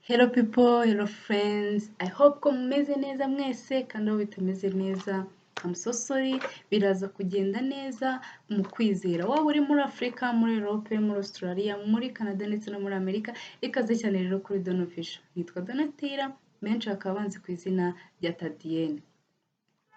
Hello people, hello friends. I hope ko mumeze neza mwese kandi aho bitameze neza. I'm so sorry. Biraza kugenda neza mu kwizera. Waba uri muri Afurika, muri Europe, muri Australia, muri Canada ndetse no muri Amerika, ikaze cyane rero kuri Donofisha. Nitwa Donatira, benshi bakaba banzi ku izina rya Tadienne.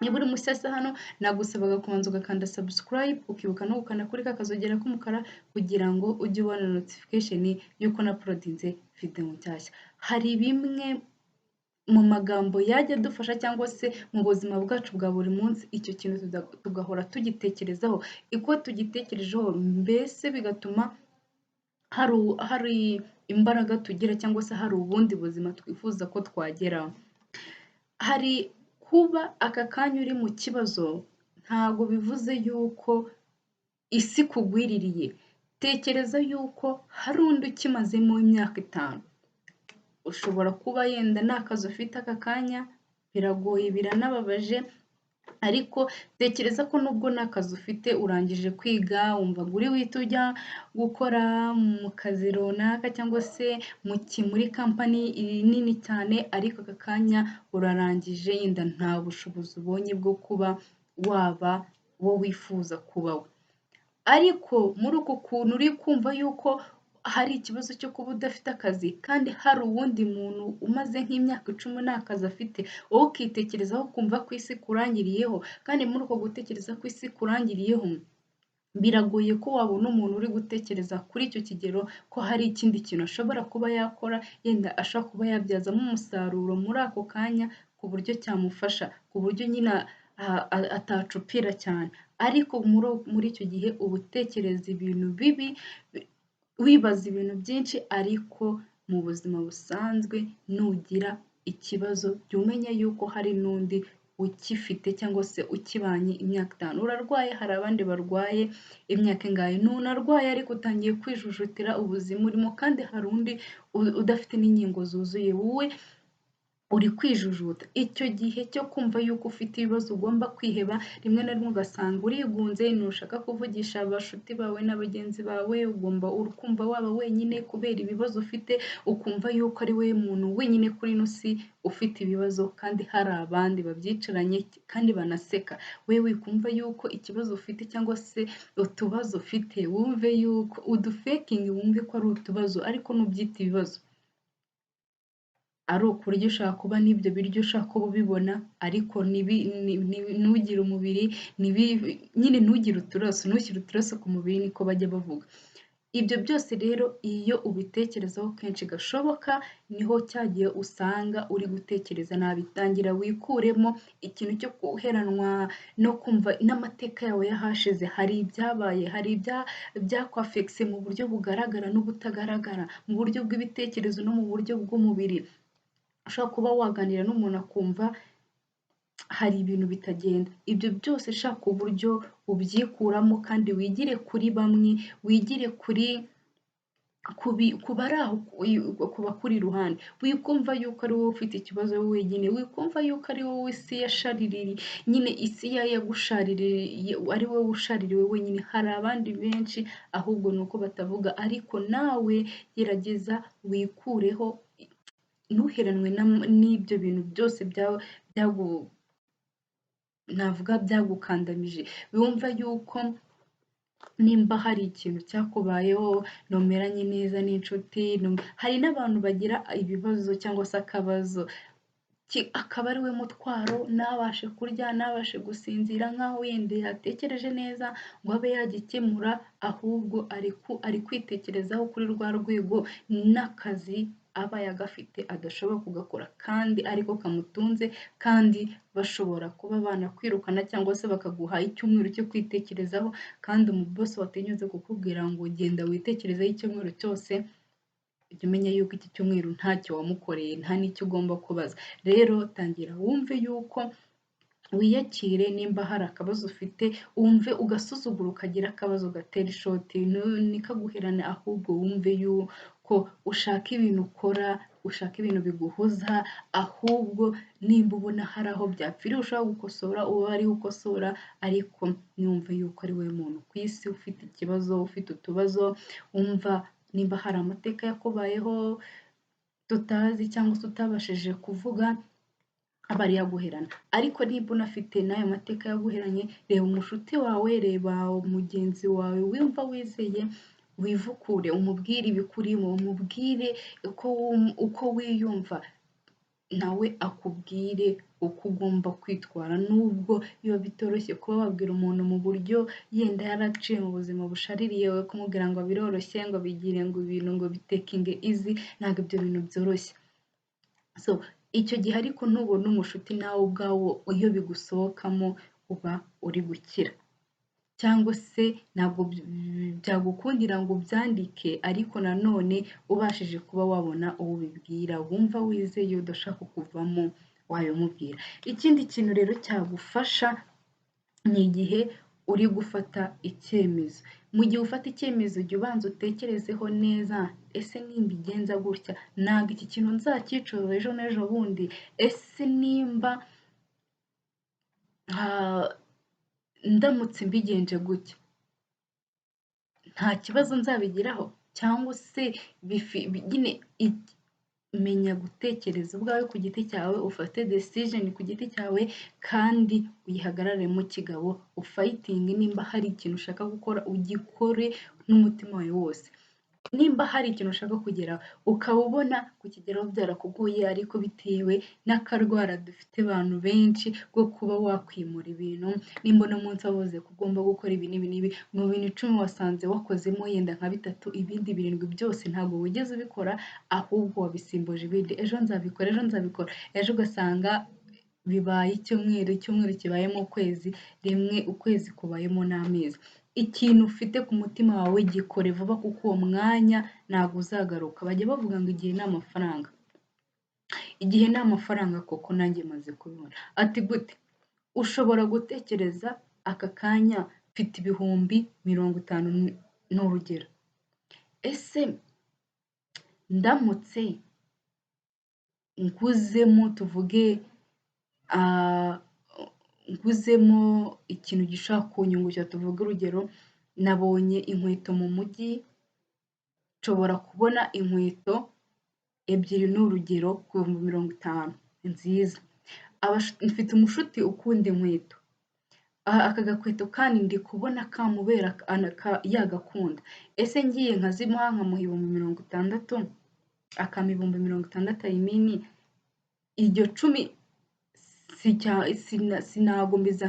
Niba uri mushyashya hano nagusabaga kubanza ugakanda subscribe ukibuka no gukanda kuri kakazogera k'umukara kugira ngo ujye ubona notification y'uko na uploadinze video nshyashya. Hari bimwe mu magambo yajya adufasha cyangwa se mu buzima bwacu bwa buri munsi icyo kintu tugahora tugitekerezaho, iko tugitekerejeho mbese bigatuma hari imbaraga tugira cyangwa se hari ubundi buzima twifuza ko twageraho. Hari kuba aka kanya uri mu kibazo ntabwo bivuze yuko isi kugwiririye. Tekereza yuko hari undi ukimazemo imyaka 5. Ushobora kuba yenda nta kazi ufite aka kanya, biragoye biranababaje, ariko tekereza ko nubwo nta kazi ufite urangije kwiga wumva uri wihita ujya gukora mu kazi runaka cyangwa se muri kampani nini cyane, ariko aka kanya urarangije yenda nta bushobozi ubonye bwo kuba waba wo wifuza kuba we. Ariko muri uku kuntu uri kumva yuko hari ikibazo cyo kuba udafite akazi kandi hari uwundi muntu umaze nk'imyaka 10 nta kazi afite, wowe ukitekerezaho ukumva ko isi kurangiriyeho, kandi muri uko gutekereza ko isi kurangiriyeho biragoye ko wabona umuntu uri gutekereza kuri icyo kigero ko hari ikindi kintu ashobora kuba yakora, yenda ashobora kuba yabyazamo umusaruro muri ako kanya ku buryo cyamufasha, ku buryo nyine atacupira cyane. Ariko muri icyo gihe uba utekereza ibintu bibi, wibaza ibintu byinshi, ariko mu buzima busanzwe nugira ikibazo jya umenya yuko hari n'undi ukifite cyangwa se ukibanye imyaka 5. Urarwaye, hari abandi barwaye imyaka ingahe, ntunarwaye ariko utangiye kwijujutira ubuzima urimo, kandi hari undi udafite n'inkingo zuzuye, wowe uri kwijujuta. Icyo gihe cyo kumva yuko ufite ibibazo ugomba kwiheba, rimwe na rimwe ugasanga urigunze, ntushaka kuvugisha abashuti bawe na bagenzi bawe, ukumva waba wenyine kubera ibibazo ufite, ukumva yuko ari wowe muntu wenyine kuri ino si ufite ibibazo kandi hari abandi babyicaranye kandi banaseka. Wewe wikumva yuko ikibazo ufite cyangwa se utubazo ufite wumve yuko udufekingi, wumve ko ari utubazo ariko nubyita ibibazo. Ari ukurya ushaka kuba n'ibyo biryo ushaka kuba ubibona, ariko ntugire umubiri, nyine ntugire uturaso, ntushyire uturaso ku mubiri niko bajya bavuga. Ibyo byose rero iyo ubitekerezaho kenshi gashoboka niho cyagiye usanga uri gutekereza nabi. Tangira wikuremo ikintu cyo guheranwa no kumva n'amateka yawe y'ahashize, hari ibyabaye, hari byakwafekise mu buryo bugaragara n'ubutagaragara, mu buryo bw'ibitekerezo no mu buryo bw'umubiri. Ushobora kuba waganira n'umuntu akumva hari ibintu bitagenda. Ibyo byose shaka uburyo ubyikuramo kandi wigire kuri bamwe, wigire ku bari aho, ku bakuri iruhande. Wikumva yuko ari wowe ufite ikibazo wowe wenyine, wikumva yuko ari wowe isi yashariririye, nyine isi yagushaririye, ari wowe ushaririwe wenyine. Hari abandi benshi ahubwo ni uko batavuga, ariko nawe gerageza wikureho, ntuheranwe n'ibyo bintu byose byagukandamije. Bumva yuko nimba hari ikintu cyakubayeho ntumeranye neza n'inshuti, hari n'abantu bagira ibibazo cyangwa se akabazo akaba ari we mutwaro, ntabashe kurya, ntabashe gusinzira, nk'aho yenda yatekereje neza ngo abe yagikemura, ahubwo ari kwitekerezaho kuri rwa rwego n'akazi aba yagafite adashobora kugakora kandi ariko kamutunze, kandi bashobora kuba banakwirukana cyangwa se bakaguha icyumweru cyo kwitekerezaho, kandi umubosi watinyutse kukubwira ngo genda witekerezeho icyumweru cyose, jya umenya yuko iki cyumweru ntacyo wamukoreye, nta n'icyo ugomba kubaza. Rero tangira wumve yuko wiyakire, nimba hari akabazo ufite wumve ugasuzugura, ukagira akabazo gatera ishoti, nikaguherane, ahubwo wumve yuko ushaka ibintu ukora, ushaka ibintu biguhuza, ahubwo nimba ubona hari aho byapfiriye ushaka gukosora uba ari ukosora, ariko numve yuko ari wowe muntu ku isi ufite ikibazo, ufite utubazo. Wumva nimba hari amateka yakubayeho tutazi cyangwa se utabashije kuvuga aba ari yaguherana, ariko niba unafite n'ayo mateka yaguheranye, reba umushuti wawe, reba mugenzi wawe wumva wizeye, wivukure, umubwire ibikurimo, umubwire uko wiyumva, nawe akubwire uko ugomba kwitwara, nubwo biba bitoroshye kuba wabwira umuntu mu buryo yenda yaraciye mu buzima bushaririye, we kumubwira ngo biroroshye, ngo bigire ngo ibintu ngo bitekinge izi, ntabwo ibyo bintu byoroshye. So icyo gihe ariko ntubona umushuti nawe ubwawo, iyo bigusohokamo uba uri gukira, cyangwa se ntabwo byagukundira ngo ubyandike, ariko nanone ubashije kuba wabona uwo ubibwira wumva wizeye udashaka kuvamo wabimubwira. Ikindi kintu rero cyagufasha ni igihe uri gufata icyemezo. Mu gihe ufata icyemezo jya ubanza utekerezeho neza, ese nimbigenza gutya ntabwo iki kintu nzacyicuza ejo n'ejo bundi, ese nimba ndamutse mbigenje gutya nta kibazo nzabigiraho, cyangwa se nyine menya gutekereza ubwawe ku giti cyawe, ufate decision ku giti cyawe kandi uyihagararemo kigabo, ufayitinge. Nimba hari ikintu ushaka gukora ugikore n'umutima wawe wose. Nimba hari ikintu ushaka kugeraho ukaba ubona kukigeraho byarakugoye, ariko bitewe n'akarwara dufite abantu benshi bwo kuba wakwimura ibintu, nimba uno munsi wavuze ko ugomba gukora ibi n'ibi n'ibi, mu bintu 10 wasanze wakozemo yenda nka 3, ibindi 7 byose ntabwo wigeze ubikora, ahubwo wabisimbuje ibindi, ejo nzabikora, ejo nzabikora, ejo ugasanga bibaye icyumweru kibayemo ukwezi, rimwe ukwezi kubayemo n'amezi. Ikintu ufite ku mutima wawe gikore vuba, kuko uwo mwanya ntabwo uzagaruka. Bajya bavuga ngo igihe ni amafaranga. Igihe ni amafaranga koko, nanjye maze kubibona. Ati gute? Ushobora gutekereza aka kanya mfite ibihumbi 50 ni urugero. Ese ndamutse nguzemo, tuvuge nguzemo ikintu gishobora kunyungukira, tuvuge urugero, nabonye inkweto mu mujyi, nshobora kubona inkweto 2 ni urugero ku bihumbi 50 nziza. Mfite umushuti ukunda inkweto, aka gakweto kandi ndi kubona kamubera yagakunda, ese ngiye nkazimuha nkamuha ibihumbi 60, akampa ibihumbi 60, I mean iryo 10 sinagombiza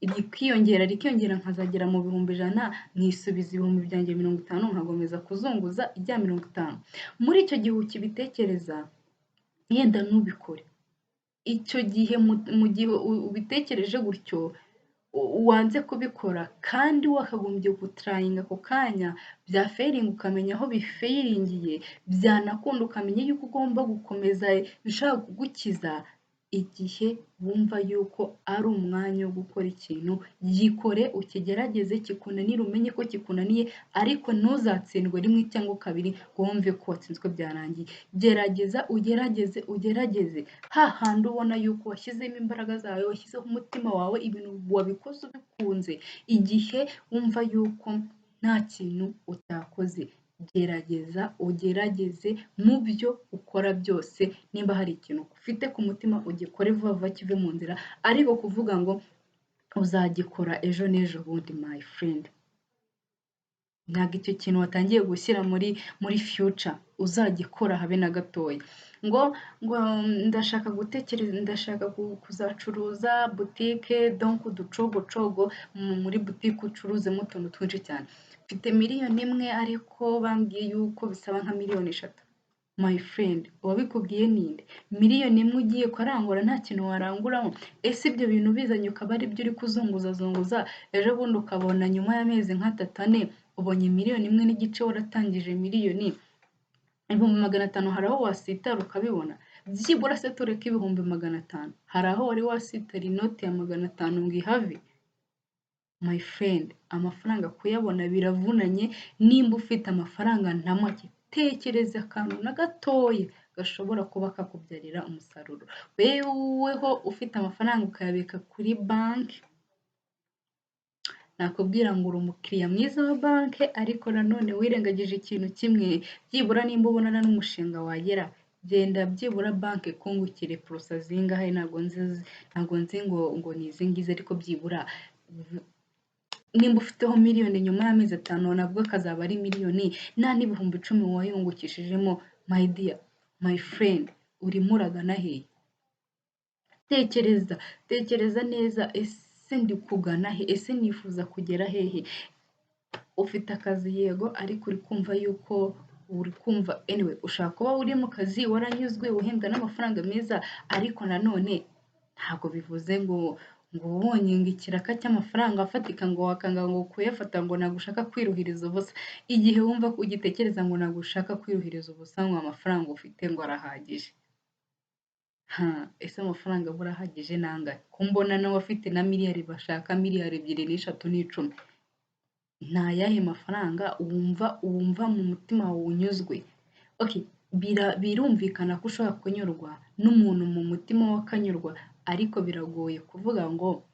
rikiyongera nkazagera mu bihumbi 100, nkisubiza ibihumbi byanjye 50, nkagomeza kuzunguza ijya 50. Muri icyo gihe ukibitekereza yenda ntubikore. Icyo gihe mu gihe ubitekereje gutyo, wanze kubikora kandi wakagombye gutrayinga ako kanya, bya failing ukamenya aho bifailingiye, byanakunda ukamenya yuko ugomba gukomeza bishaka kugukiza. Igihe wumva yuko ari umwanya wo gukora ikintu, gikore, ukigerageze, kikunanira umenye ko kikunaniye, ariko ntuzatsindwe 1 cyangwa 2 ngo wumve ko watsinzwe byarangiye. Gerageza, ugerageze, hahandi ubona yuko washyizemo imbaraga zawe, washyizeho umutima wawe, ibintu wabikoze ubikunze. Igihe wumva yuko nta kintu utakoze, gerageza ugerageze mu byo ukora byose. Nimba hari ikintu ufite ku mutima ugikore vuba vuba kive mu nzira, ariko kuvuga ngo uzagikora ejo n'ejo bundi, my friend, ntabwo icyo kintu watangiye gushyira muri future uzagikora habe na gatoya. Ngo ndashaka gutekereza, ndashaka kuzacuruza butike, donc uducogocogo muri butike ucuruzemo utuntu twinshi cyane. Mfite 1,000,000 ariko bambwiye yuko bisaba nka 3,000,000. My friend, uwabikubwiye ninde? 1,000,000 ugiye kurangura nta kintu waranguramo? Ese ibyo bintu bizanye ukaba ari byo uri kuzunguza, ejo bundi ukabona nyuma y'amezi nka 3 4 ubonye 1,000,000 n'igice, waratangije 1,000,000. Ibihumbi 500 hari aho wasitara ukabibona? Byibura se tureke ibihumbi 500, hari aho wari wasitara inoti ya 500 ngo ihave? My friend, amafaranga kuyabona biravunanye. Nimba ufite amafaranga nta make, tekereza akantu na gatoya gashobora kuba kakubyarira umusaruro. Weweho ufite amafaranga ukayabika kuri banki, nakubwira ngo uri umukiriya mwiza wa banki, ariko nanone wirengagije ikintu kimwe, byibura nimba ubona n'umushinga wagera, genda byibura banki kungukire porosa zingahe, ntabwo nzi ngo ni izi ngizi, ariko byibura nimba ufiteho miliyoni nyuma y'amezi 5 nabwo kazaba ari miliyoni nta n'ibihumbi 10 wayungukishijemo. My dear, my friend, urimo uragana hehe? Tekereza neza, ese ndi kugana he? Ese nifuza kugera hehe? Ufite akazi yego, ariko uri kumva anyway, ushaka kuba uri mu kazi waranyuzwe uhembwa n'amafaranga meza, ariko nanone ntabwo bivuze ngo ubonye ngo ikiraka cy'amafaranga afatika ngo wakanga ngo kuyafata ngo nagushaka kwiruhiriza ubusa. Igihe wumva ko ugitekereza ngo nagushaka kwiruhiriza ubusa ngo amafaranga ufite ngo arahagije, ese amafaranga burahagije nangahe? Ko mbona nawe afite na miliyari bashaka miliyari 2 n'eshatu n'icumi. Ni ayahe mafaranga wumva mu mutima wawe unyuzwe? Okay, birumvikana ko ushobora kunyurwa n'umuntu mu mutima we akanyurwa, ariko biragoye kuvuga ngo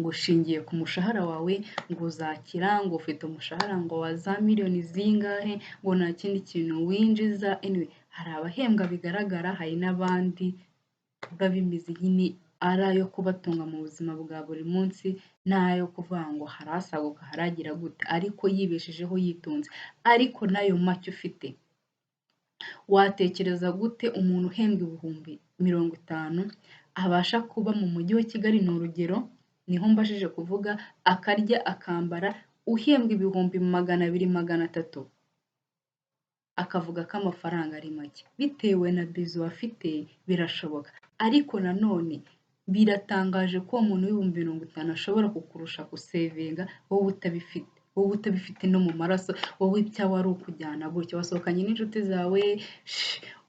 ushingiye ku mushahara wawe ngo uzakira, ngo ufite umushahara ngo wa za miliyoni zingahe, ngo nta kindi kintu winjiza. Anyway, hari abahembwa bigaragara, hari n'abandi biba bimeze nyine ari ayo kubatunga mu buzima bwa buri munsi, n'ayo kuvuga ngo harasaguka haragira gute, ariko yibeshejeho yitunze. Ariko n'ayo make ufite, watekereza gute umuntu uhembwa ibihumbi 50 abasha kuba mu mujyi wa Kigali? Ni urugero, niho mbashije kuvuga, akarya akambara, uhembwa ibihumbi 200 300, akavuga ko amafaranga ari make. Bitewe na bizu afite birashoboka, ariko nanone biratangaje ko umuntu w'ibihumbi 50 ashobora kukurusha gusevinga wowe utabifite no mu maraso. Wowe icyawe ari ukujyana gutyo, wasohokanye n'inshuti zawe,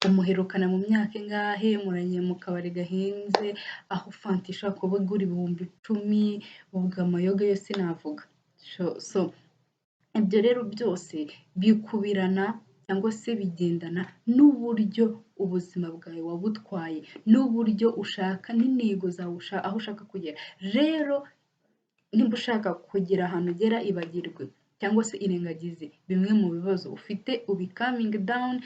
umuherukana mu myaka ingahe, muranye mu kabari gahenze, aho fanta ishobora kuba igura ibihumbi 10, ubwo amayoga yo sinavuga. So ibyo rero byose bikubirana cyangwa se bigendana n'uburyo ubuzima bwawe wabutwaye, n'uburyo ushaka n'intego zawe aho ushaka kugera. Rero nimba ushaka kugira ahantu ugera, ibagirwe cyangwa se irengagize bimwe mu bibazo ufite, calming down,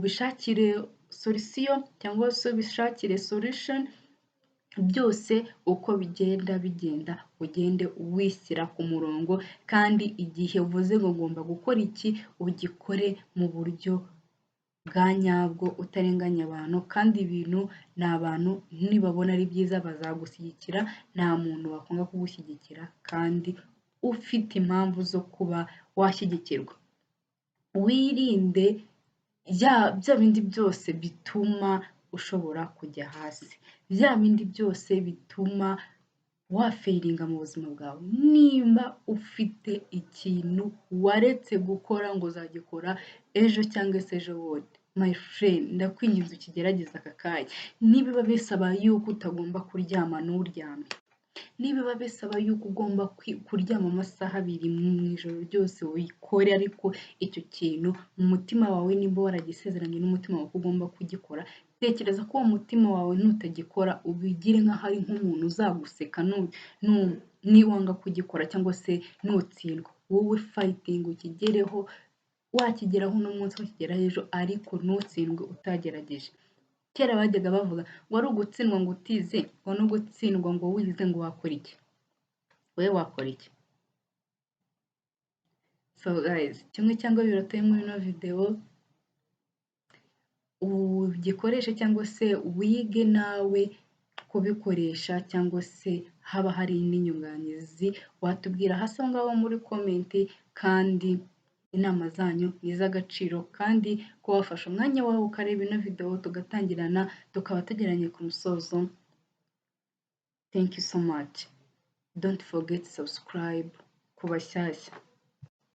bishakire solution cyangwa se bishakire solution. Byose uko bigenda ugende wishyira ku murongo, kandi igihe uvuze ngo ngomba gukora iki, ugikore mu buryo bwa nyabwo utarenganya abantu. Kandi ibintu ni abantu nibabona ari byiza bazagushyigikira, nta muntu wakwanga kugushyigikira kandi ufite impamvu zo kuba washyigikirwa. Wirinde bya bindi byose bituma ushobora kujya hasi, bya bindi byose bituma wafeiringa mu buzima bwawe. Nimba ufite ikintu waretse gukora ngo uzagikora ejo cyangwa se ejo bundi, my friend, ndakwinginze ukigerageza aka kanya. Nibiba bisaba yuko utagomba kuryama nturyame, nibiba bisaba yuko ugomba kuryama amasaha 2 mu ijoro ryose wikore, ariko icyo kintu mu mutima wawe nimba waragisezeranye n'umutima wawe ko ugomba kugikora, tekereza ko uwo mutima wawe nutagikora ubigire nk'aho ari nk'umuntu uzaguseka niwanga kugikora cyangwa se nutsindwa. Wowe fighting ukigereho, wakigeraho uno munsi wakigeraho ejo, ariko ntutsindwe utagerageje. Kera bajyaga bavuga ngo ari ugutsindwa ngo utize, ngo no gutsindwa ngo wize, ngo wakora iki? Wowe wakora iki? So guys, kimwe cyangwa biratoye muri ino video, ugikoreshe cyangwa se wige nawe kubikoresha, cyangwa se haba hari n'inyunganizi watubwira hasi aho ngaho muri comment. Kandi inama zanyu ni iz'agaciro, kandi ko wafashe umwanya wawe ukareba ino video tugatangirana tukaba tugeranye ku musozo. Thank you so much. Don't forget subscribe ku bashyashya.